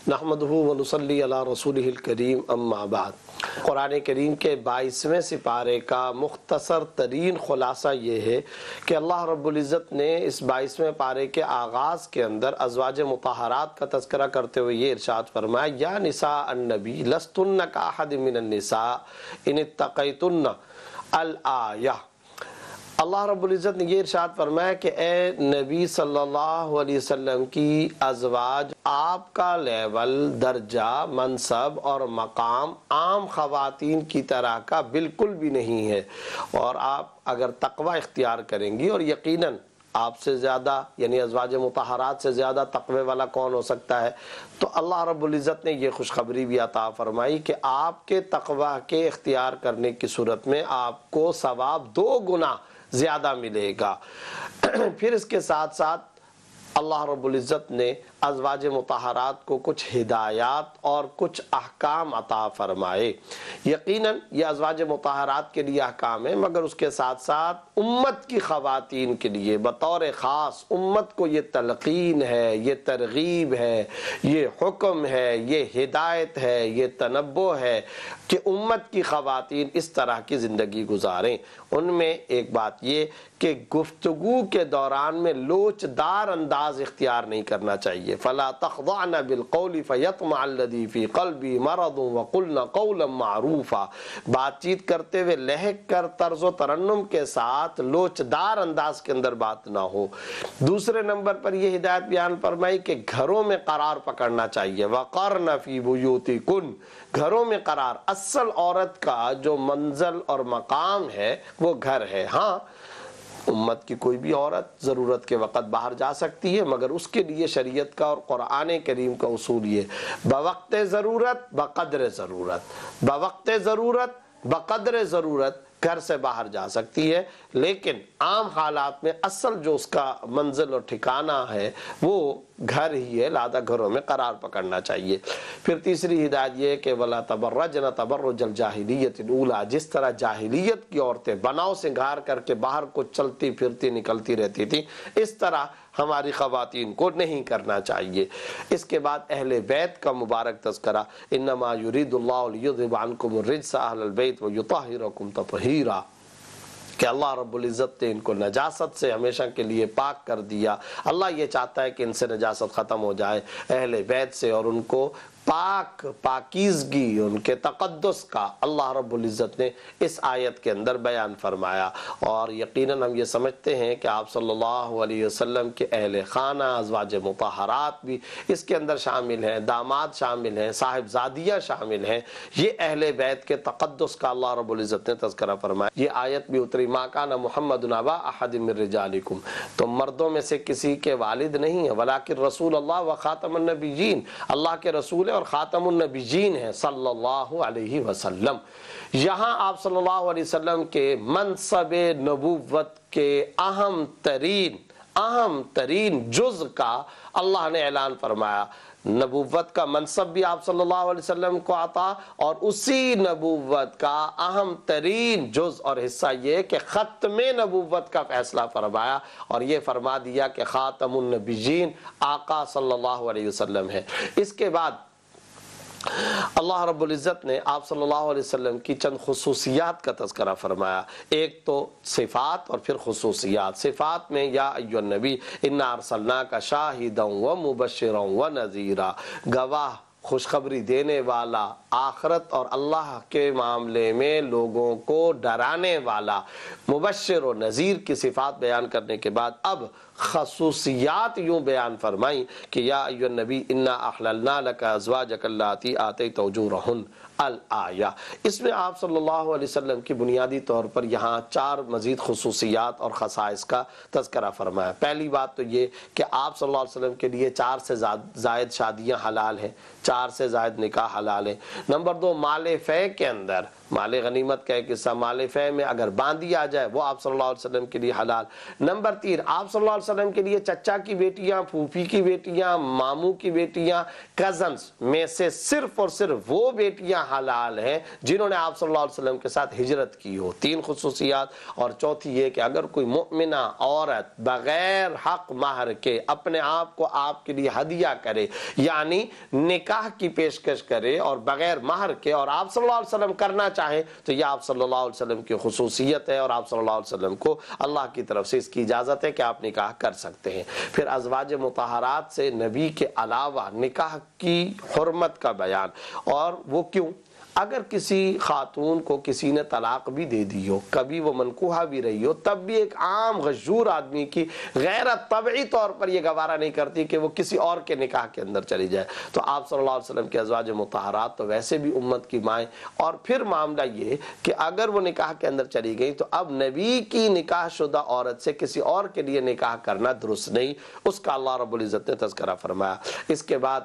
نحمدہ ونصلی علی رسولہ الکریم اما بعد۔ قرآن کریم کے 22ویں سپارے کا مختصر ترین خلاصہ یہ ہے کہ اللہ رب العزت نے اس 22ویں پارے کے آغاز کے اندر ازواج مطہرات کا تذکرہ کرتے ہوئے یہ ارشاد فرمایا، یا نساء النبی لستن کاحد من النساء ان اتقیتن الآیہ۔ اللہ رب العزت نے یہ ارشاد فرمایا کہ اے نبی صلی اللہ علیہ وسلم کی ازواج، آپ کا لیول، درجہ، منصب اور مقام عام خواتین کی طرح کا بالکل بھی نہیں ہے، اور آپ اگر تقوی اختیار کریں گی، اور یقیناً آپ سے زیادہ یعنی ازواج مطہرات سے زیادہ تقوی والا کون ہو سکتا ہے، تو اللہ رب العزت نے یہ خوشخبری بھی عطا فرمائی کہ آپ کے تقوی کے اختیار کرنے کی صورت میں آپ کو ثواب 2 گنا زیادہ ملے گا۔ پھر اس کے ساتھ ساتھ اللہ رب العزت نے ازواج مطہرات کو کچھ ہدایات اور کچھ احکام عطا فرمائے۔ یقیناً یہ ازواج مطہرات کے لیے احکام ہیں، مگر اس کے ساتھ ساتھ امت کی خواتین کے لیے بطور خاص امت کو یہ تلقین ہے، یہ ترغیب ہے، یہ حکم ہے، یہ ہدایت ہے، یہ تنبہ ہے کہ امت کی خواتین اس طرح کی زندگی گزاریں۔ ان میں ایک بات یہ کہ گفتگو کے دوران میں لوچدار انداز اختیار نہیں کرنا چاہیے۔ فلا تخضعن بالقول فیطمع الذی فی قلبہ مرض وقلن قولا معروفا۔ بات چیت کرتے ہوئے لہک کر طرز و ترنم کے ساتھ لوچدار انداز کے اندر بات نہ ہو۔ دوسرے نمبر پر یہ ہدایت بیان فرمائی کہ گھروں میں قرار پکڑنا چاہیے۔ وقرن فی بیوتکن، گھروں میں قرار۔ اصل عورت کا جو منزل اور مقام ہے وہ گھر ہے۔ ہاں، امت کی کوئی بھی عورت ضرورت کے وقت باہر جا سکتی ہے، مگر اس کے لیے شریعت کا اور قرآن کریم کا اصول یہ بوقت ضرورت بقدر ضرورت، بوقت ضرورت بقدر ضرورت گھر سے باہر جا سکتی ہے، لیکن عام حالات میں اصل جو اس کا منزل اور ٹھکانہ ہے وہ گھر ہی ہے، لہذا گھروں میں قرار پکڑنا چاہیے۔ پھر تیسری ہدایت یہ ہے کہ وَلَا تَبَرَّجْنَ تَبَرُّجَ الْجَاهِلِيَّةِ الْأُولَىٰ، جس طرح جاہلیت کی عورتیں بناؤ سنگھار کر کے باہر کو چلتی پھرتی نکلتی رہتی تھی، اس طرح ہماری خواتین کو نہیں کرنا چاہیے۔ اس کے بعد اہل بیت کا مبارک تذکرہ، انما یرید اللہ لیذھب عنکم الرجس اہل البیت ویطہرکم تطہیرا، کہ اللہ رب العزت نے ان کو نجاست سے ہمیشہ کے لیے پاک کر دیا۔ اللہ یہ چاہتا ہے کہ ان سے نجاست ختم ہو جائے، اہل بیت سے، اور ان کو پاکیزگی، ان کے تقدس کا اللہ رب العزت نے اس آیت کے اندر بیان فرمایا۔ اور یقیناً ہم یہ سمجھتے ہیں کہ آپ صلی اللہ علیہ وسلم کے اہل خانہ ازواج مطہرات بھی اس کے اندر شامل ہیں، داماد شامل ہیں، صاحبزادیاں شامل ہیں۔ یہ اہل بیت کے تقدس کا اللہ رب العزت نے تذکرہ فرمایا۔ یہ آیت بھی اتری، ما کان محمد ابا احد من رجالکم، تو مردوں میں سے کسی کے والد نہیں ہے، ولکن رسول اللہ و خاتم النبیین، اللہ کے رسول اور خاتم النبیین ہیں صلی اللہ علیہ وسلم۔ یہاں آپ صلی اللہ علیہ وسلم کے منصب نبوت کے اہم ترین جز کا اللہ نے اعلان فرمایا۔ نبوت کا منصب بھی آپ صلی اللہ علیہ وسلم کو عطا، اور اسی نبوت کا اہم ترین جز اور حصہ یہ کہ ختم نبوت کا فیصلہ فرمایا، اور یہ فرما دیا کہ خاتم النبیین آقا صلی اللہ علیہ وسلم ہے۔ اس کے بعد اللہ رب العزت نے آپ صلی اللہ علیہ وسلم کی چند خصوصیات کا تذکرہ فرمایا۔ ایک تو صفات اور پھر خصوصیات۔ صفات میں یا ایھا النبی انا ارسلناک شاہدا ومبشرا ونذیرا، گواہ، خوشخبری دینے والا، آخرت اور اللہ کے معاملے میں لوگوں کو ڈرانے والا، مبشر و نذیر کی صفات بیان کرنے کے بعد اب خصوصیات یوں بیان فرمائیں کہ یا ایھا النبی انا احللنا لک ازواجک اللاتی آتیت اجورہن الآیہ۔ اس میں آپ صلی اللہ علیہ وسلم کی بنیادی طور پر یہاں 4 مزید خصوصیات اور خصائص کا تذکرہ فرمایا۔ پہلی بات تو یہ کہ آپ صلی اللہ علیہ وسلم کے لیے 4 سے زائد شادیاں حلال ہیں، 4 سے زائد نکاح حلال ہیں۔ نمبر 2، مال فے کے اندر مال غنیمت کا ایک حصہ مال فے میں اگر باندھی آ جائے وہ آپ صلی اللہ علیہ وسلم کے لیے حلال۔ نمبر 3، آپ صلی اللہ علیہ وسلم کے لیے چچا کی بیٹیاں، پھوپھی کی بیٹیاں، ماموں کی بیٹیاں، کزنز میں سے صرف اور صرف وہ بیٹیاں حلال ہیں جنہوں نے آپ صلی اللہ علیہ وسلم کے ساتھ ہجرت کی ہو۔ 3 خصوصیات۔ اور چوتھی یہ کہ اگر کوئی مؤمنہ عورت بغیر حق مہر کے اپنے آپ کو آپ کے لیے ہدیہ کرے، یعنی نکاح کی پیشکش کرے اور بغیر مہر کے، اور آپ صلی اللہ علیہ وسلم کرنا چاہیں تو یہ آپ صلی اللہ علیہ وسلم کی خصوصیت ہے، اور آپ صلی اللہ علیہ وسلم کو اللہ کی طرف سے اس کی اجازت ہے کہ آپ نکاح کر سکتے ہیں۔ پھر ازواج مطہرات سے نبی کے علاوہ نکاح کی حرمت کا بیان، اور وہ کیوں؟ اگر کسی خاتون کو کسی نے طلاق بھی دے دی ہو، کبھی وہ منکوحہ بھی رہی ہو، تب بھی ایک عام غیور آدمی کی غیرت طبعی طور پر یہ گوارا نہیں کرتی کہ وہ کسی اور کے نکاح کے اندر چلی جائے، تو آپ صلی اللہ علیہ وسلم کے ازواج مطہرات تو ویسے بھی امت کی مائیں۔ اور پھر معاملہ یہ کہ اگر وہ نکاح کے اندر چلی گئی تو اب نبی کی نکاح شدہ عورت سے کسی اور کے لیے نکاح کرنا درست نہیں، اس کا اللہ رب العزت نے تذکرہ فرمایا۔ اس کے بعد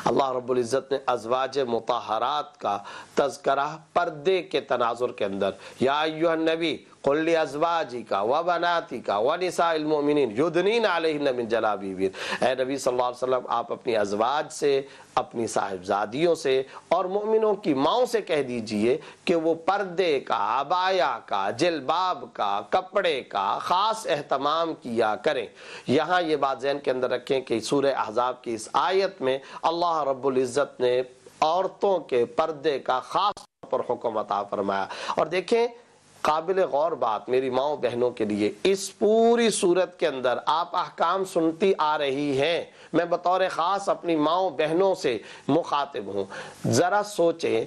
اللہ رب العزت نے ازواج مطہرات کا تذکرہ پردے کے تناظر کے اندر، یا ایھا النبی قل لازواجک وبناتک ونساء المؤمنین یدنین علیہن من جلابیبہن، اے نبی صلی اللہ علیہ وسلم آپ اپنی ازواج سے، اپنی صاحبزادیوں سے اور مومنوں کی ماؤں سے کہہ دیجئے کہ وہ پردے کا، عبایا کا، جلباب کا، کپڑے کا خاص اہتمام کیا کریں۔ یہاں یہ بات ذہن کے اندر رکھیں کہ سورہ احزاب کی اس آیت میں اللہ رب العزت نے عورتوں کے پردے کا خاص طور پر حکم عطا فرمایا۔ اور دیکھیں قابل غور بات میری ماؤں بہنوں کے لیے، اس پوری صورت کے اندر آپ احکام سنتی آ رہی ہیں، میں بطور خاص اپنی ماؤں بہنوں سے مخاطب ہوں۔ ذرا سوچیں،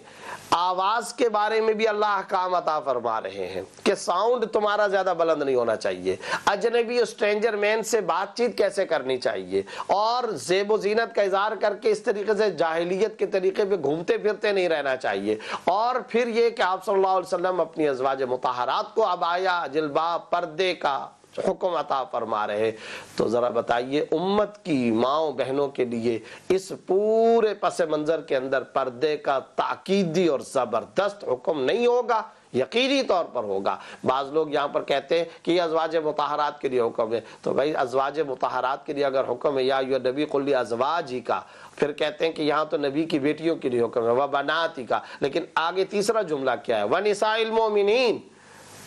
آواز کے بارے میں بھی اللہ احکام عطا فرما رہے ہیں کہ ساؤنڈ تمہارا زیادہ بلند نہیں ہونا چاہیے، اجنبی اسٹرینجر مین سے بات چیت کیسے کرنی چاہیے، اور زیب و زینت کا اظہار کر کے اس طریقے سے جاہلیت کے طریقے پہ گھومتے پھرتے نہیں رہنا چاہیے، اور پھر یہ کہ آپ صلی اللہ علیہ وسلم اپنی ازواج مطہرات کو عبایا، جلباب، پردے کا حکم عطا فرما رہے۔ تو ذرا بتائیے امت کی ماؤں بہنوں کے لیے اس پورے پس منظر کے اندر پردے کا تاکیدی اور زبردست حکم نہیں ہوگا؟ یقینی طور پر ہوگا۔ بعض لوگ یہاں پر کہتے ہیں کہ یہ ازواج مطہرات کے لیے حکم ہے، تو بھائی ازواج مطہرات کے لیے اگر حکم ہے یا ایھا النبی قل لازواجک، پھر کہتے ہیں کہ یہاں تو نبی کی بیٹیوں کے لیے حکم ہے وبناتک، لیکن آگے تیسرا جملہ کیا ہے؟ ونساء المؤمنین،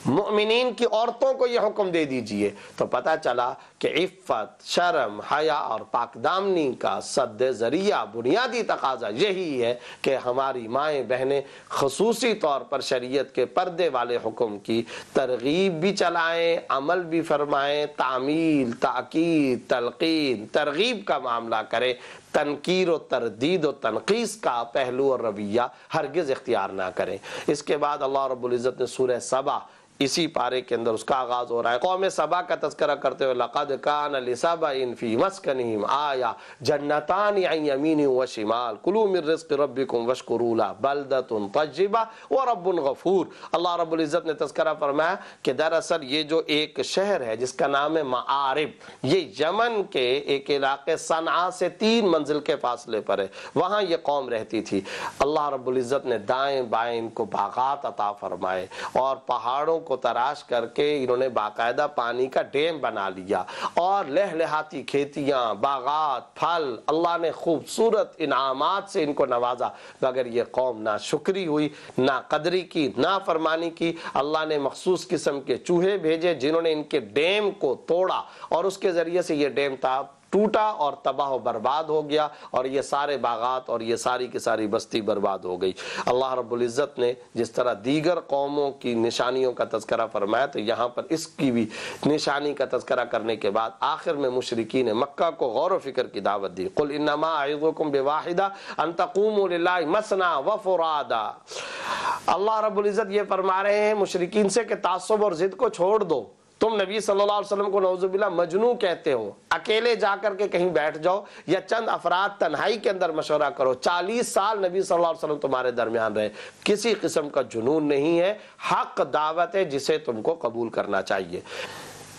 مؤمنین کی عورتوں کو یہ حکم دے دیجئے۔ تو پتہ چلا کہ عفت، شرم، حیا اور پاک دامنی کا سد ذریعہ، بنیادی تقاضا یہی ہے کہ ہماری مائیں بہنیں خصوصی طور پر شریعت کے پردے والے حکم کی ترغیب بھی چلائیں، عمل بھی فرمائیں، تعمیل، تاکید، تلقین، ترغیب کا معاملہ کریں، تنکیر و تردید و تنقیص کا پہلو اور رویہ ہرگز اختیار نہ کریں۔ اس کے بعد اللہ رب العزت نے سورہ سبا، اسی پارے کے اندر اس کا آغاز ہو رہا ہے، قوم سبا کا تذکرہ کرتے ہوئے لقد کان لسبأ فی مسکنہم آیہ جنتان عن یمین و شمال کلوا من رزق ربکم واشکروا لہ بلدۃ طیبہ ورب غفور۔ اللہ رب العزت نے تذکرہ فرمایا کہ دراصل یہ جو ایک شہر ہے جس کا نام ہے معارب، یہ یمن کے ایک علاقے صنعاء سے 3 منزل کے فاصلے پر ہے، وہاں یہ قوم رہتی تھی۔ اللہ رب العزت نے دائیں بائیں ان کو باغات عطا فرمائے، اور پہاڑوں کو تراش کر کے انہوں نے باقاعدہ پانی کا ڈیم بنا لیا، اور لہلہاتی کھیتیاں، باغات، پھل، اللہ نے خوبصورت انعامات سے ان کو نوازا، مگر یہ قوم نہ شکری ہوئی، نہ قدری کی، نہ فرمانی کی۔ اللہ نے مخصوص قسم کے چوہے بھیجے جنہوں نے ان کے ڈیم کو توڑا، اور اس کے ذریعے سے یہ ڈیم ٹوٹا اور تباہ و برباد ہو گیا، اور یہ سارے باغات اور یہ ساری کی ساری بستی برباد ہو گئی۔ اللہ رب العزت نے جس طرح دیگر قوموں کی نشانیوں کا تذکرہ فرمایا، تو یہاں پر اس کی بھی نشانی کا تذکرہ کرنے کے بعد آخر میں مشرکین مکہ کو غور و فکر کی دعوت دی۔ قل انما اعظکم بواحدہ ان تقوموا للہ مثنی وفرادا۔ اللہ رب العزت یہ فرما رہے ہیں مشرکین سے کہ تعصب اور ضد کو چھوڑ دو، تم نبی صلی اللہ علیہ وسلم کو نعوذ باللہ مجنون کہتے ہو، اکیلے جا کر کے کہیں بیٹھ جاؤ یا چند افراد تنہائی کے اندر مشورہ کرو۔ 40 سال نبی صلی اللہ علیہ وسلم تمہارے درمیان رہے، کسی قسم کا جنون نہیں ہے، حق دعوت ہے جسے تم کو قبول کرنا چاہیے۔